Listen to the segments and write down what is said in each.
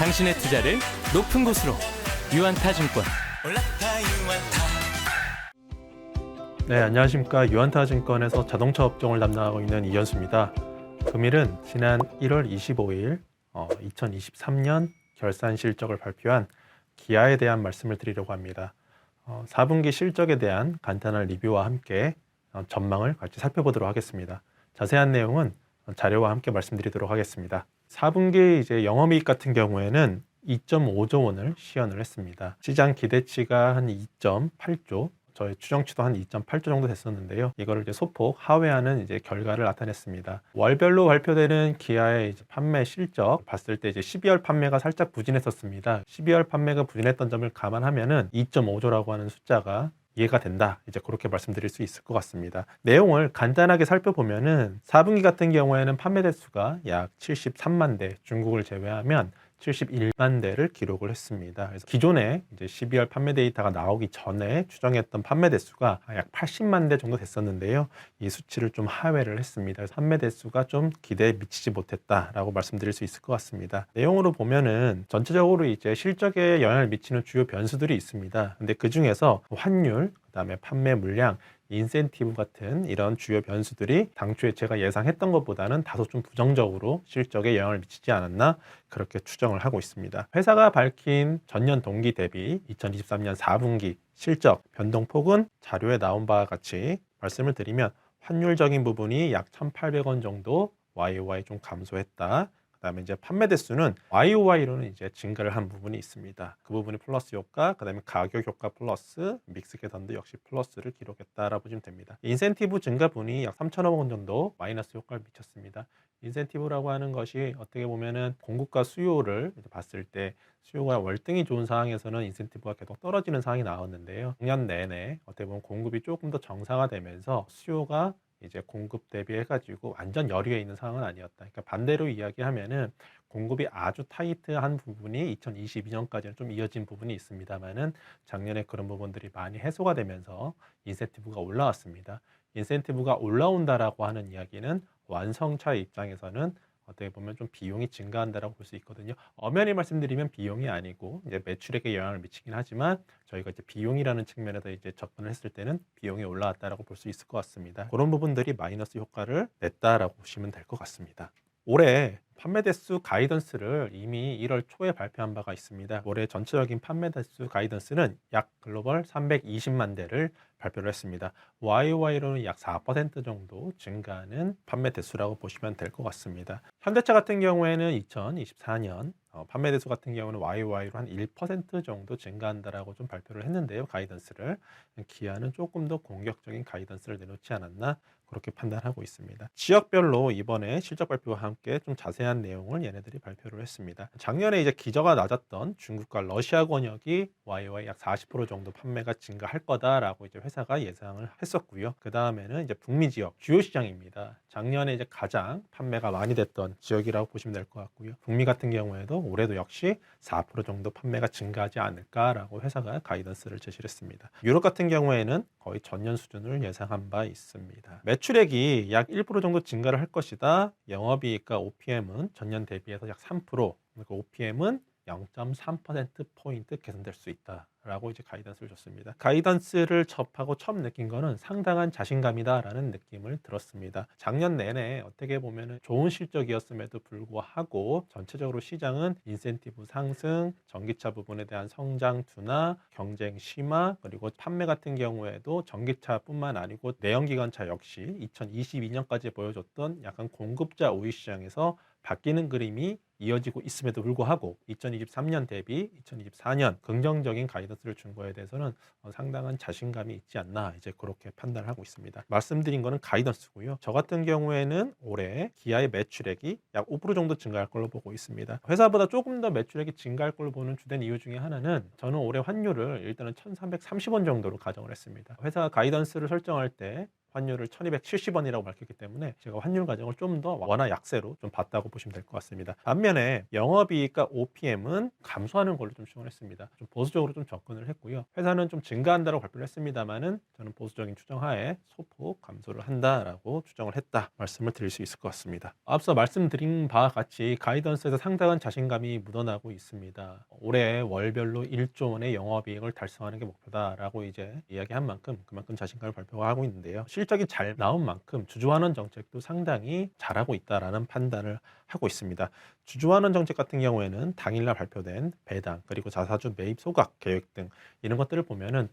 당신의 투자를 높은 곳으로 유안타증권. 네, 안녕하십니까. 유안타증권에서 자동차 업종을 담당하고 있는 이현수입니다. 금일은 지난 1월 25일 2023년 결산 실적을 발표한 기아에 대한 말씀을 드리려고 합니다. 4분기 실적에 대한 간단한 리뷰와 함께 전망을 같이 살펴보도록 하겠습니다. 자세한 내용은 자료와 함께 말씀드리도록 하겠습니다. 4분기 이제 영업이익 같은 경우에는 2.5조 원을 시현을 했습니다. 시장 기대치가 한 2.8조, 저희 추정치도 한 2.8조 정도 됐었는데요. 이거를 이제 소폭 하회하는 이제 결과를 나타냈습니다. 월별로 발표되는 기아의 이제 판매 실적 봤을 때 이제 12월 판매가 살짝 부진했었습니다. 12월 판매가 부진했던 점을 감안하면은 2.5조라고 하는 숫자가 이해가 된다. 이제 그렇게 말씀드릴 수 있을 것 같습니다. 내용을 간단하게 살펴보면은 4분기 같은 경우에는 판매 대수가 약 73만 대, 중국을 제외하면 71만 대를 기록을 했습니다. 그래서 기존에 이제 12월 판매 데이터가 나오기 전에 추정했던 판매 대수가 약 80만 대 정도 됐었는데요. 이 수치를 좀 하회를 했습니다. 그래서 판매 대수가 좀 기대에 미치지 못했다라고 말씀드릴 수 있을 것 같습니다. 내용으로 보면은 전체적으로 이제 실적에 영향을 미치는 주요 변수들이 있습니다. 근데 그 중에서 환율, 그다음에 판매 물량, 인센티브 같은 이런 주요 변수들이 당초에 제가 예상했던 것보다는 다소 좀 부정적으로 실적에 영향을 미치지 않았나 그렇게 추정을 하고 있습니다. 회사가 밝힌 전년 동기 대비 2023년 4분기 실적 변동폭은 자료에 나온 바와 같이 말씀을 드리면 환율적인 부분이 약 1,800원 정도 YOY 좀 감소했다. 그다음에 이제 판매 대수는 YOY로는 이제 증가를 한 부분이 있습니다. 그 부분이 플러스 효과, 그다음에 가격 효과 플러스, 믹스 계산도 역시 플러스를 기록했다라고 보시면 됩니다. 인센티브 증가분이 약 3천억 원 정도 마이너스 효과를 미쳤습니다. 인센티브라고 하는 것이 어떻게 보면은 공급과 수요를 봤을 때 수요가 월등히 좋은 상황에서는 인센티브가 계속 떨어지는 상황이 나왔는데요. 작년 내내 어떻게 보면 공급이 조금 더 정상화되면서 수요가 이제 공급 대비해가지고 완전 열의에 있는 상황은 아니었다. 그러니까 반대로 이야기하면은 공급이 아주 타이트한 부분이 2022년까지는 좀 이어진 부분이 있습니다만은 작년에 그런 부분들이 많이 해소가 되면서 인센티브가 올라왔습니다. 인센티브가 올라온다라고 하는 이야기는 완성차 입장에서는 어떻게 보면 좀 비용이 증가한다라고 볼 수 있거든요. 엄연히 말씀드리면 비용이 아니고 이제 매출액에 영향을 미치긴 하지만 저희가 이제 비용이라는 측면에서 이제 접근을 했을 때는 비용이 올라왔다라고 볼 수 있을 것 같습니다. 그런 부분들이 마이너스 효과를 냈다라고 보시면 될 것 같습니다. 올해 판매 대수 가이던스를 이미 1월 초에 발표한 바가 있습니다. 올해 전체적인 판매 대수 가이던스는 약 글로벌 320만 대를 발표를 했습니다. YOY로는 약 4% 정도 증가하는 판매 대수라고 보시면 될 것 같습니다. 현대차 같은 경우에는 2024년 판매 대수 같은 경우는 YOY로 한 1% 정도 증가한다라고 좀 발표를 했는데요. 가이던스를. 기아는 조금 더 공격적인 가이던스를 내놓지 않았나 그렇게 판단하고 있습니다. 지역별로 이번에 실적 발표와 함께 좀 자세한 내용을 얘네들이 발표를 했습니다. 작년에 이제 기저가 낮았던 중국과 러시아 권역이 YOY 약 40% 정도 판매가 증가할 거다라고 이제 회사가 예상을 했었고요. 그 다음에는 이제 북미 지역 주요 시장입니다. 작년에 이제 가장 판매가 많이 됐던 지역이라고 보시면 될 것 같고요. 북미 같은 경우에도 올해도 역시 4% 정도 판매가 증가하지 않을까라고 회사가 가이던스를 제시를 했습니다. 유럽 같은 경우에는 거의 전년 수준을 예상한 바 있습니다. 매출액이 약 1% 정도 증가를 할 것이다. 영업이익과 OPM은 전년 대비해서 약 3%, 그러니까 OPM은 0.3%포인트 개선될 수 있다라고 이제 가이던스를 줬습니다. 가이던스를 접하고 처음 느낀 거는 상당한 자신감이다라는 느낌을 들었습니다. 작년 내내 어떻게 보면 좋은 실적이었음에도 불구하고 전체적으로 시장은 인센티브 상승, 전기차 부분에 대한 성장 둔화, 경쟁 심화, 그리고 판매 같은 경우에도 전기차뿐만 아니고 내연기관차 역시 2022년까지 보여줬던 약간 공급자 우위 시장에서 바뀌는 그림이 이어지고 있음에도 불구하고 2023년 대비 2024년 긍정적인 가이던스를 준 거에 대해서는 상당한 자신감이 있지 않나 이제 그렇게 판단을 하고 있습니다. 말씀드린 거는 가이던스고요. 저 같은 경우에는 올해 기아의 매출액이 약 5% 정도 증가할 걸로 보고 있습니다. 회사보다 조금 더 매출액이 증가할 걸로 보는 주된 이유 중에 하나는 저는 올해 환율을 일단은 1,330원 정도로 가정을 했습니다. 회사가 가이던스를 설정할 때 환율을 1270원이라고 밝혔기 때문에 제가 환율 과정을 좀 더 원화 약세로 좀 봤다고 보시면 될 것 같습니다. 반면에 영업이익과 OPM은 감소하는 걸로 좀 추정을 했습니다. 좀 보수적으로 좀 접근을 했고요. 회사는 좀 증가한다고 발표를 했습니다만은 저는 보수적인 추정하에 소폭 감소를 한다라고 추정을 했다 말씀을 드릴 수 있을 것 같습니다. 앞서 말씀드린 바와 같이 가이던스에서 상당한 자신감이 묻어나고 있습니다. 올해 월별로 1조 원의 영업이익을 달성하는 게 목표다라고 이제 이야기한 만큼 그만큼 자신감을 발표하고 있는데요. 실적이 잘 나온 만큼 주주환원 정책도 상당히 잘하고 있다라는 판단을 하고 있습니다. 주주환원 정책 같은 경우에는 당일날 발표된 배당 그리고 자사주 매입 소각 계획 등 이런 것들을 보면은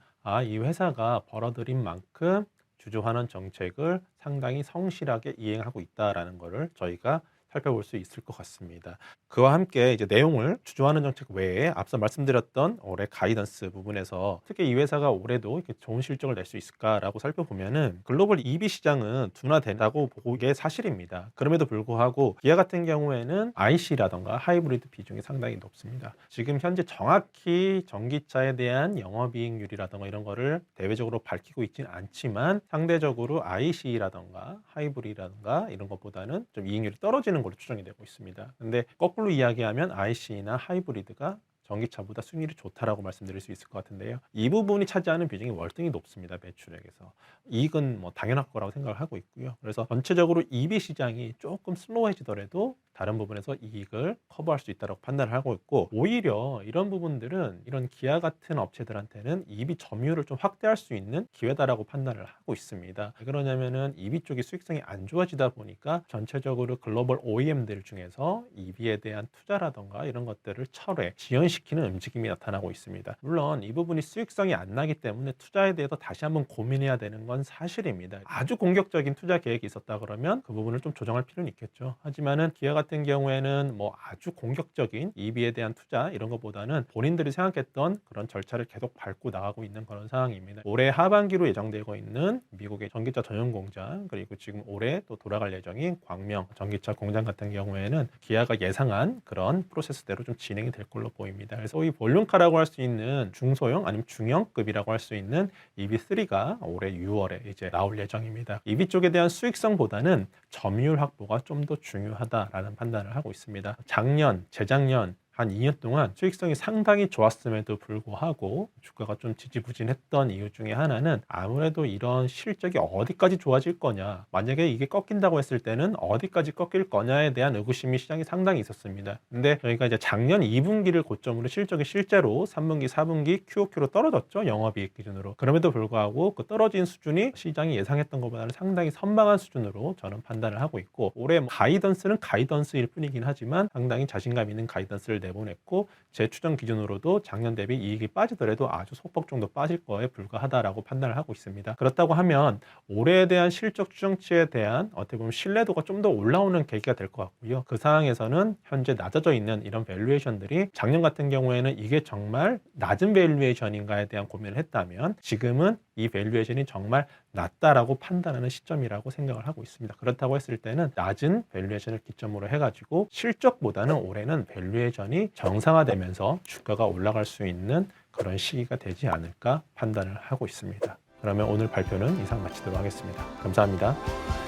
이 회사가 벌어들인 만큼 주주환원 정책을 상당히 성실하게 이행하고 있다라는 것을 저희가 살펴볼 수 있을 것 같습니다. 그와 함께 이제 내용을 주주환원 정책 외에 앞서 말씀드렸던 올해 가이던스 부분에서 특히 이 회사가 올해도 이렇게 좋은 실적을 낼 수 있을까라고 살펴보면은 글로벌 EV 시장은 둔화된다고 보고 이게 사실입니다. 그럼에도 불구하고 기아 같은 경우에는 IC라던가 하이브리드 비중이 상당히 높습니다. 지금 현재 정확히 전기차에 대한 영업이익률이라던가 이런 거를 대외적으로 밝히고 있지는 않지만 상대적으로 IC라던가 하이브리드라던가 이런 것보다는 좀 이익률이 떨어지는 걸로 추정이 되고 있습니다. 근데 거꾸로 이야기하면 IC나 하이브리드가 전기차보다 수익률이 좋다라고 말씀드릴 수 있을 것 같은데요. 이 부분이 차지하는 비중이 월등히 높습니다. 매출액에서. 이익은 뭐 당연할 거라고 생각을 하고 있고요. 그래서 전체적으로 EV 시장이 조금 슬로우해지더라도 다른 부분에서 이익을 커버할 수 있다고 판단을 하고 있고 오히려 이런 부분들은 이런 기아 같은 업체들한테는 EV 점유율을 좀 확대할 수 있는 기회다라고 판단을 하고 있습니다. 왜 그러냐면은 EV 쪽이 수익성이 안 좋아지다 보니까 전체적으로 글로벌 OEM들 중에서 EV에 대한 투자라던가 이런 것들을 철회, 지연시키는 움직임이 나타나고 있습니다. 물론 이 부분이 수익성이 안 나기 때문에 투자에 대해서 다시 한번 고민해야 되는 건 사실입니다. 아주 공격적인 투자 계획이 있었다 그러면 그 부분을 좀 조정할 필요는 있겠죠. 하지만은 기아 같은 경우에는 뭐 아주 공격적인 EV에 대한 투자 이런 것보다는 본인들이 생각했던 그런 절차를 계속 밟고 나가고 있는 그런 상황입니다. 올해 하반기로 예정되고 있는 미국의 전기차 전용 공장 그리고 지금 올해 또 돌아갈 예정인 광명 전기차 공장 같은 경우에는 기아가 예상한 그런 프로세스대로 좀 진행이 될 걸로 보입니다. 그래서 소위 볼륨카라고 할 수 있는 중소형 아니면 중형급이라고 할 수 있는 EV3가 올해 6월에 이제 나올 예정입니다. EV 쪽에 대한 수익성보다는 점유율 확보가 좀 더 중요하다라는 판단을 하고 있습니다. 작년, 재작년 한 2년 동안 수익성이 상당히 좋았음에도 불구하고 주가가 좀 지지부진했던 이유 중에 하나는 아무래도 이런 실적이 어디까지 좋아질 거냐, 만약에 이게 꺾인다고 했을 때는 어디까지 꺾일 거냐에 대한 의구심이 시장에 상당히 있었습니다. 근데 저희가 이제 작년 2분기를 고점으로 실적이 실제로 3분기, 4분기 QOQ로 떨어졌죠. 영업이익 기준으로. 그럼에도 불구하고 그 떨어진 수준이 시장이 예상했던 것보다는 상당히 선방한 수준으로 저는 판단을 하고 있고 올해 가이던스는 가이던스일 뿐이긴 하지만 상당히 자신감 있는 가이던스를 내보냈고 제 추정 기준으로도 작년 대비 이익이 빠지더라도 아주 소폭 정도 빠질 거에 불과하다라고 판단을 하고 있습니다. 그렇다고 하면 올해에 대한 실적 추정치에 대한 어떻게 보면 신뢰도가 좀 더 올라오는 계기가 될 것 같고요. 그 상황에서는 현재 낮아져 있는 이런 밸류에이션들이 작년 같은 경우에는 이게 정말 낮은 밸류에이션인가에 대한 고민을 했다면 지금은 이 밸류에이션이 정말 낮다라고 판단하는 시점이라고 생각을 하고 있습니다. 그렇다고 했을 때는 낮은 밸류에이션을 기점으로 해가지고 실적보다는 올해는 밸류에이션이 정상화되면서 주가가 올라갈 수 있는 그런 시기가 되지 않을까 판단을 하고 있습니다. 그러면 오늘 발표는 이상 마치도록 하겠습니다. 감사합니다.